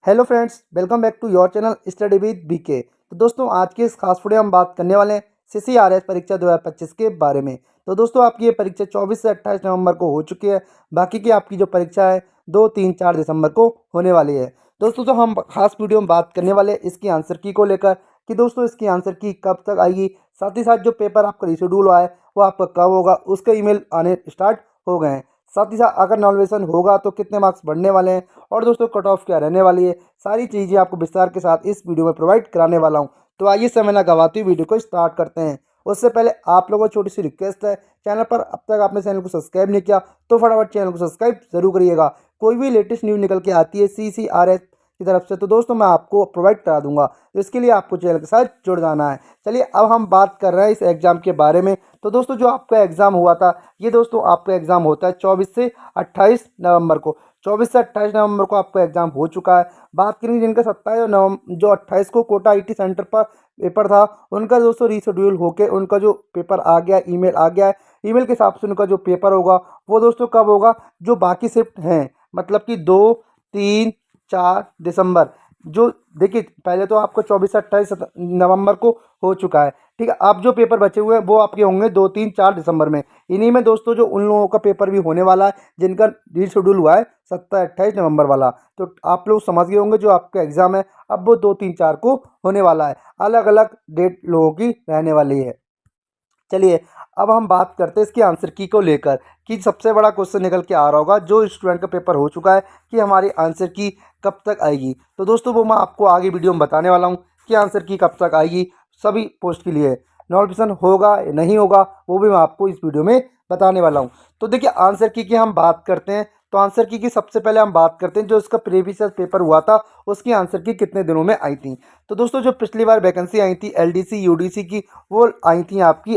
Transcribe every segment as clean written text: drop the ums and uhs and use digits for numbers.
Hello friends, welcome back to your channel study with BK. तो दोस्तों, आज के इस खास वीडियो में हम बात करने वाले हैं सीसीआरएस परीक्षा 2025 के बारे में। तो दोस्तों, आपकी ये परीक्षा 24 से 28 नवंबर को हो चुकी है। बाकी की आपकी जो परीक्षा है 2, 3, 4 दिसंबर को होने वाली है। दोस्तों, तो हम खास वीडियो में बात करने वाले हैं इसकी आंसर की को लेकर कि दोस्तों इसकी आंसर की कब तक आएगी, साथ ही साथ जो पेपर आपका रिशेड्यूल हुआ है वो आपका कब होगा, उसका ईमेल आने स्टार्ट हो गए हैं। साथ ही साथ अगर नॉमिनेशन होगा तो कितने मार्क्स बढ़ने वाले हैं और दोस्तों कट ऑफ क्या रहने वाली है, सारी चीज़ें आपको विस्तार के साथ इस वीडियो में प्रोवाइड कराने वाला हूं। तो आइए समय ना गवाते हुए वीडियो को स्टार्ट करते हैं। उससे पहले आप लोगों को छोटी सी रिक्वेस्ट है, चैनल पर अब तक आपने चैनल को सब्सक्राइब नहीं किया तो फटाफट चैनल को सब्सक्राइब जरूर करिएगा। कोई भी लेटेस्ट न्यूज़ निकल के आती है सीसीआरएस की तरफ से तो दोस्तों मैं आपको प्रोवाइड करा दूंगा। तो इसके लिए आपको चैनल के साथ जुड़ जाना है। चलिए अब हम बात कर रहे हैं इस एग्ज़ाम के बारे में। तो दोस्तों, जो आपका एग्ज़ाम हुआ था, ये दोस्तों आपका एग्ज़ाम होता है 24 से 28 नवंबर को। 24 से 28 नवंबर को आपका एग्ज़ाम हो चुका है। बात करेंगे जिनका 27 नवंबर जो 28 को कोटा आईटी सेंटर पर पेपर था, उनका दोस्तों रीशेड्यूल होकर उनका जो पेपर आ गया, ईमेल आ गया है। ईमेल के हिसाब से उनका जो पेपर होगा वो दोस्तों कब होगा, जो बाकी शिफ्ट हैं, मतलब कि 2, 3, 4 दिसंबर। जो देखिए, पहले तो आपको 24 से 28 नवंबर को हो चुका है, ठीक है। अब जो पेपर बचे हुए हैं वो आपके होंगे 2, 3, 4 दिसंबर में। इन्हीं में दोस्तों जो उन लोगों का पेपर भी होने वाला है जिनका रीशेड्यूल हुआ है 27, 28 नवंबर वाला। तो आप लोग समझ गए होंगे जो आपका एग्ज़ाम है अब वो 2, 3, 4 को होने वाला है। अलग अलग डेट लोगों की रहने वाली है। चलिए अब हम बात करते हैं इसकी आंसर की को लेकर कि सबसे बड़ा क्वेश्चन निकल के आ रहा होगा जो स्टूडेंट का पेपर हो चुका है कि हमारी आंसर की कब तक आएगी। तो दोस्तों वो मैं आपको आगे वीडियो में बताने वाला हूँ कि आंसर की कब तक आएगी सभी पोस्ट के लिए। नोटिफिकेशन होगा या नहीं होगा वो भी मैं आपको इस वीडियो में बताने वाला हूँ। तो देखिए, आंसर की हम बात करते हैं तो आंसर की सबसे पहले हम बात करते हैं जो इसका प्रीवियस पेपर हुआ था उसकी आंसर की कितने दिनों में आई थी। तो दोस्तों, जो पिछली बार वैकेंसी आई थी एलडीसी यूडीसी की, वो आई थी आपकी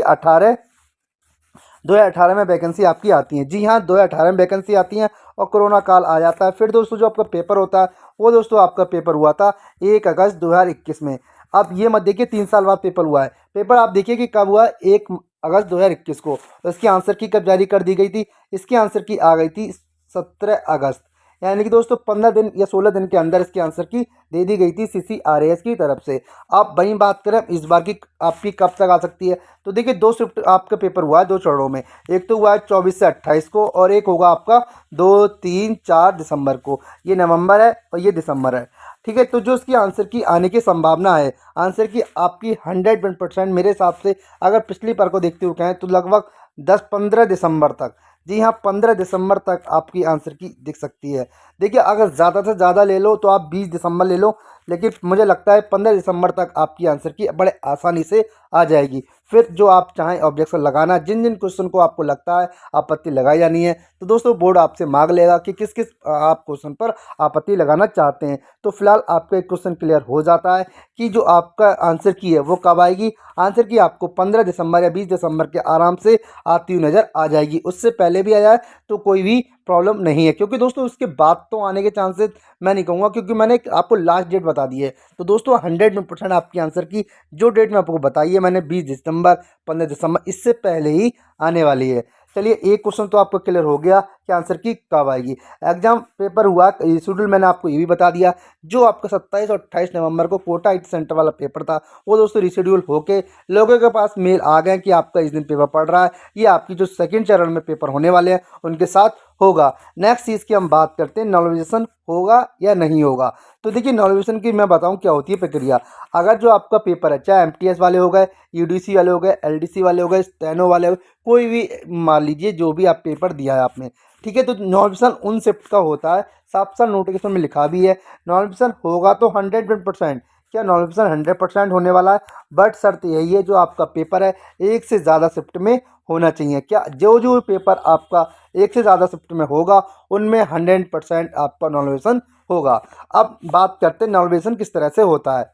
2018 में वैकेंसी आपकी आती है। जी हाँ, 2018 में वैकेंसी आती है और कोरोना काल आ जाता है। फिर दोस्तों जो आपका पेपर होता है वो दोस्तों आपका पेपर हुआ था 1 अगस्त 2021 में। अब ये मत देखिए 3 साल बाद पेपर हुआ है। पेपर आप देखिए कि कब हुआ, 1 अगस्त 2021 को। तो इसकी आंसर की कब जारी कर दी गई थी, इसकी आंसर की आ गई थी 17 अगस्त। यानी कि दोस्तों 15 दिन या 16 दिन के अंदर इसकी आंसर की दे दी गई थी सीसीआरएस की तरफ से। आप वहीं बात करें इस बार की आपकी कब तक आ सकती है, तो देखिए 2 शिफ्ट आपका पेपर हुआ है 2 चरणों में। एक तो हुआ है 24 से 28 को और एक होगा आपका 2, 3, 4 दिसंबर को। ये नवंबर है और ये दिसंबर है, ठीक है। तो जो इसकी आंसर की आने की संभावना है, आंसर की आपकी 100% मेरे हिसाब से अगर पिछली बार को देखते हुए कहें तो लगभग 10-15 दिसंबर तक, जी हाँ 15 दिसंबर तक आपकी आंसर की दिख सकती है। देखिए, अगर ज़्यादा से ज़्यादा ले लो तो आप 20 दिसंबर ले लो, लेकिन मुझे लगता है 15 दिसंबर तक आपकी आंसर की बड़े आसानी से आ जाएगी। फिर जो आप चाहें ऑब्जेक्शन लगाना, जिन जिन क्वेश्चन को आपको लगता है आपत्ति लगाई जानी है, तो दोस्तों बोर्ड आपसे मांग लेगा कि किस किस आप क्वेश्चन पर आपत्ति लगाना चाहते हैं। तो फिलहाल आपका एक क्वेश्चन क्लियर हो जाता है कि जो आपका आंसर की है वो कब आएगी। आंसर की आपको 15 दिसंबर या 20 दिसंबर के आराम से आती हुई नज़र आ जाएगी। उससे पहले भी आ जाए तो कोई भी प्रॉब्लम नहीं है, क्योंकि दोस्तों उसके बाद तो आने के चांसेस मैं नहीं कहूँगा, क्योंकि मैंने आपको लास्ट डेट बता दी है। तो दोस्तों 100% आपकी आंसर की जो डेट मैं आपको बताई है मैंने 20 दिसंबर, 15 दिसंबर, इससे पहले ही आने वाली है। चलिए, एक क्वेश्चन तो आपको क्लियर हो गया कि आंसर की कब आएगी। एग्जाम पेपर हुआ शेड्यूल मैंने आपको ये भी बता दिया। जो आपका 27 और 28 नवंबर को कोटा आईटी सेंटर वाला पेपर था वो दोस्तों रिशेड्यूल होके लोगों के पास मेल आ गए कि आपका इस दिन पेपर पड़ रहा है। ये आपकी जो सेकंड चरण में पेपर होने वाले हैं उनके साथ होगा। नेक्स्ट चीज़ की हम बात करते हैं नॉमिनेशन होगा या नहीं होगा। तो देखिए, नॉमिनेशन की मैं बताऊं क्या होती है प्रक्रिया। अगर जो आपका पेपर है, चाहे एमटीएस वाले हो गए, यूडीसी वाले हो गए, एलडीसी वाले हो गए, स्टेनो वाले हो गए, कोई भी मान लीजिए जो भी आप पेपर दिया है आपने, ठीक है। तो नॉमिनेशन उन शिफ्ट का होता है, साफ साफ नोटिफिकेशन में लिखा भी है नॉमिनेशन होगा तो 100%। क्या नॉमिनेशन 100% होने वाला है, बट शर्त यही है जो आपका पेपर है एक से ज़्यादा शिफ्ट में होना चाहिए। क्या जो जो पेपर आपका एक से ज़्यादा शिफ्ट में होगा उनमें 100% आपका नॉमिनेशन होगा। अब बात करते हैं नॉमिनेशन किस तरह से होता है।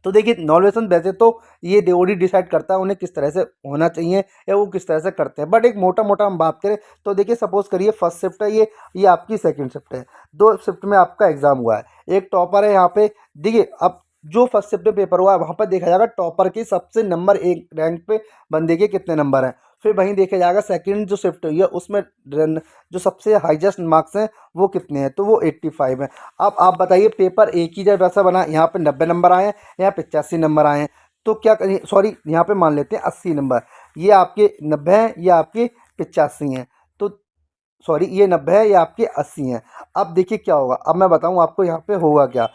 तो देखिए, नॉमिनेशन वैसे तो ये DOD डिसाइड करता है उन्हें किस तरह से होना चाहिए या वो किस तरह से करते हैं, बट एक मोटा मोटा हम बात करें तो देखिए, सपोज करिए फर्स्ट शिफ्ट है, ये आपकी सेकंड शिफ्ट है, 2 शिफ्ट में आपका एग्जाम हुआ है। एक टॉपर है यहाँ पे, देखिए अब जो फर्स्ट शिफ्ट में पेपर हुआ है वहाँ पर देखा जाएगा टॉपर के सबसे नंबर 1 रैंक पे बंदे के कितने नंबर हैं। फिर वहीं देखा जाएगा सेकंड जो शिफ्ट हुई है उसमें जो सबसे हाईएस्ट मार्क्स हैं वो कितने हैं, तो वो 85 हैं। अब आप बताइए पेपर एक ही जब वैसा बना, यहाँ पे 90 नंबर आए हैं, यहाँ 85 नंबर आए हैं, तो क्या करें, सॉरी यहाँ पे मान लेते हैं 80 नंबर, ये आपके 90 हैं, ये आपके 85 हैं, तो सॉरी ये 90 है, ये आपके 80 हैं। अब देखिए क्या होगा, अब मैं बताऊँ आपको यहाँ पे होगा क्या।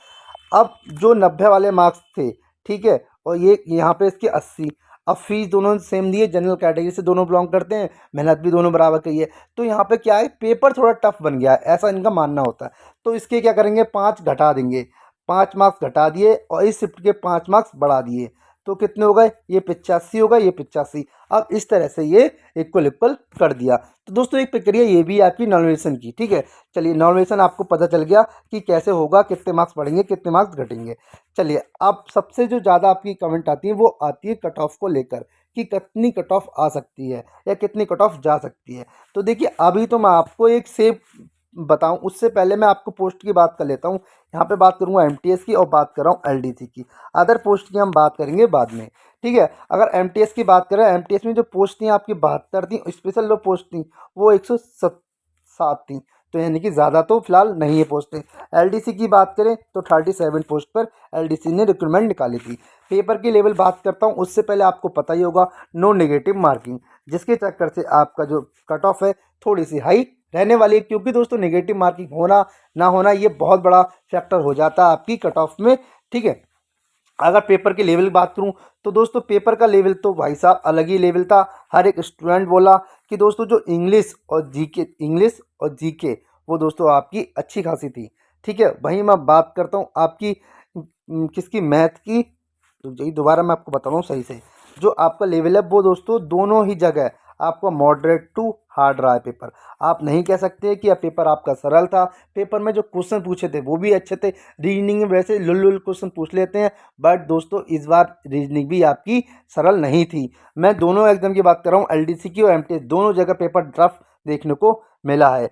अब जो 90 वाले मार्क्स थे, ठीक है, और ये यहाँ पे इसके 80, अब फीस दोनों सेम दिए, जनरल कैटेगरी से दोनों बिलोंग करते हैं, मेहनत भी दोनों बराबर की है, तो यहाँ पे क्या है, पेपर थोड़ा टफ बन गया है, ऐसा इनका मानना होता है। तो इसके क्या करेंगे, 5 घटा देंगे, 5 मार्क्स घटा दिए और इस शिफ्ट के 5 मार्क्स बढ़ा दिए, तो कितने हो गए, ये 85 हो गए, ये 85। अब इस तरह से ये इक्वल इक्वल कर दिया। तो दोस्तों एक प्रक्रिया ये भी है आपकी नॉर्मलाइजेशन की, ठीक है। चलिए नॉर्मलाइजेशन आपको पता चल गया कि कैसे होगा, कितने मार्क्स बढ़ेंगे, कितने मार्क्स घटेंगे। चलिए अब सबसे जो ज़्यादा आपकी कमेंट आती है वो आती है कट ऑफ को लेकर, कि कितनी कट ऑफ आ सकती है या कितनी कट ऑफ जा सकती है। तो देखिए अभी तो मैं आपको एक सेफ बताऊं, उससे पहले मैं आपको पोस्ट की बात कर लेता हूं। यहाँ पे बात करूंगा एमटीएस की और बात कर रहा हूँ एलडीसी की, अदर पोस्ट की हम बात करेंगे बाद में, ठीक है। अगर एमटीएस की बात करें, एमटीएस में जो पोस्ट थी आपकी 72 थी, स्पेशल जो पोस्ट थी वो 107 थी, तो यानी कि ज़्यादा तो फिलहाल नहीं है पोस्टें। एलडीसी की बात करें तो 37 पोस्ट पर एलडीसी ने रिक्रूटमेंट निकाली थी। पेपर की लेवल बात करता हूँ, उससे पहले आपको पता ही होगा नो नेगेटिव मार्किंग, जिसके चक्कर से आपका जो कट ऑफ है थोड़ी सी हाई रहने वाली है, क्योंकि दोस्तों नेगेटिव मार्किंग होना ना होना ये बहुत बड़ा फैक्टर हो जाता है आपकी कट ऑफ में, ठीक है। अगर पेपर के लेवल की बात करूं तो दोस्तों पेपर का लेवल तो भाई साहब अलग ही लेवल था। हर एक स्टूडेंट बोला कि दोस्तों जो इंग्लिश और जीके वो दोस्तों आपकी अच्छी खासी थी, ठीक है। वहीं मैं बात करता हूं आपकी किसकी, मैथ की, तो यही दोबारा मैं आपको बता रहा हूँ सही से, जो आपका लेवल है वो दोस्तों दोनों ही जगह आपका मॉडरेट टू हार्ड रहा है पेपर। आप नहीं कह सकते कि यह पेपर आपका सरल था। पेपर में जो क्वेश्चन पूछे थे वो भी अच्छे थे, रीजनिंग में वैसे लुल क्वेश्चन पूछ लेते हैं, बट दोस्तों इस बार रीजनिंग भी आपकी सरल नहीं थी। मैं दोनों एग्जाम की बात कर रहा हूँ, एलडीसी की और एमटीएस, दोनों जगह पेपर टफ देखने को मिला है।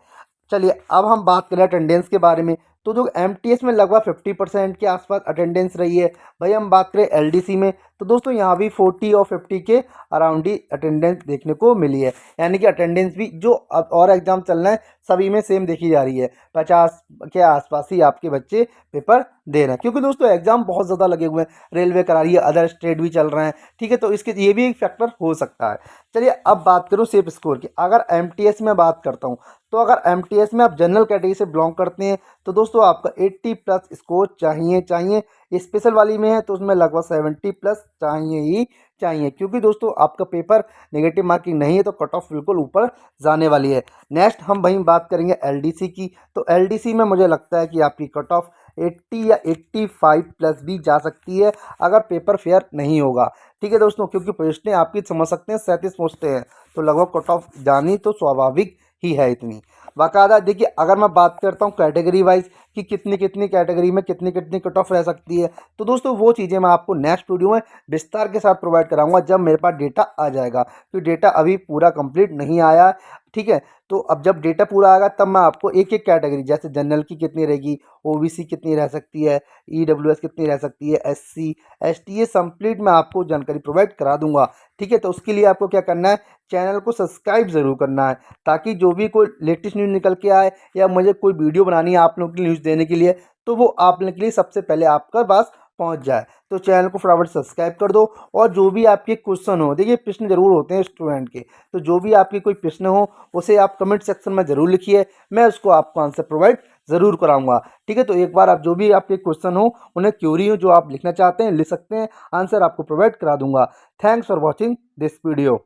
चलिए अब हम बात करें अटेंडेंस के बारे में, तो जो एमटीएस में लगभग 50% के आसपास अटेंडेंस रही है। भाई हम बात करें एलडीसी में तो दोस्तों यहाँ भी 40 और 50 के अराउंड ही अटेंडेंस देखने को मिली है, यानी कि अटेंडेंस भी जो अब और एग्जाम चल रहे हैं सभी में सेम देखी जा रही है, 50 के आसपास ही आपके बच्चे पेपर दे रहे हैं, क्योंकि दोस्तों एग्जाम बहुत ज़्यादा लगे हुए हैं, रेलवे करा रही है, अदर स्टेट भी चल रहे हैं, ठीक है, तो इसके ये भी एक फैक्टर हो सकता है। चलिए अब बात करूँ सेफ स्कोर की। अगर एमटीएस में बात करता हूँ तो अगर एमटीएस में आप जनरल कैटेगरी से बिलोंग करते हैं तो दोस्तों आपका 80+ स्कोर चाहिए। स्पेशल वाली में है तो उसमें लगभग 70+ चाहिए ही चाहिए, क्योंकि दोस्तों आपका पेपर नेगेटिव मार्किंग नहीं है तो कट ऑफ बिल्कुल ऊपर जाने वाली है। नेक्स्ट हम वहीं बात करेंगे एलडीसी की, तो एलडीसी में मुझे लगता है कि आपकी कट ऑफ 80 या 85+ भी जा सकती है अगर पेपर फेयर नहीं होगा, ठीक है दोस्तों, क्योंकि पोस्टें आपकी समझ सकते हैं 37 पोस्टें हैं, तो लगभग कट ऑफ जानी तो स्वाभाविक ही है इतनी। बाकायदा देखिए अगर मैं बात करता हूँ कैटेगरी वाइज कि कितनी कितनी कैटेगरी में कितनी कितनी कट ऑफ रह सकती है, तो दोस्तों वो चीज़ें मैं आपको नेक्स्ट वीडियो में विस्तार के साथ प्रोवाइड कराऊंगा जब मेरे पास डेटा आ जाएगा, क्योंकि डेटा अभी पूरा कंप्लीट नहीं आया है, ठीक है। तो अब जब डेटा पूरा आएगा तब मैं आपको एक एक कैटेगरी, जैसे जनरल की कितनी रहेगी, ओबीसी कितनी रह सकती है, ईडब्ल्यूएस कितनी रह सकती है, एससी एसटी, ये कंप्लीट मैं आपको जानकारी प्रोवाइड करा दूंगा, ठीक है। तो उसके लिए आपको क्या करना है, चैनल को सब्सक्राइब ज़रूर करना है, ताकि जो भी कोई लेटेस्ट न्यूज़ निकल के आए या मुझे कोई वीडियो बनानी है आप लोगों की न्यूज़ देने के लिए, तो वो आप लोगों के लिए सबसे पहले आपके पास पहुंच जाए। तो चैनल को फटाफट सब्सक्राइब कर दो, और जो भी आपके क्वेश्चन हो, देखिए प्रश्न जरूर होते हैं स्टूडेंट के, तो जो भी आपके कोई प्रश्न हो उसे आप कमेंट सेक्शन में ज़रूर लिखिए, मैं उसको आपको आंसर प्रोवाइड ज़रूर कराऊंगा, ठीक है। तो एक बार आप जो भी आपके क्वेश्चन हो, उन्हें क्यूरी हो जो आप लिखना चाहते हैं लिख सकते हैं, आंसर आपको प्रोवाइड करा दूंगा। Thanks for watching this video.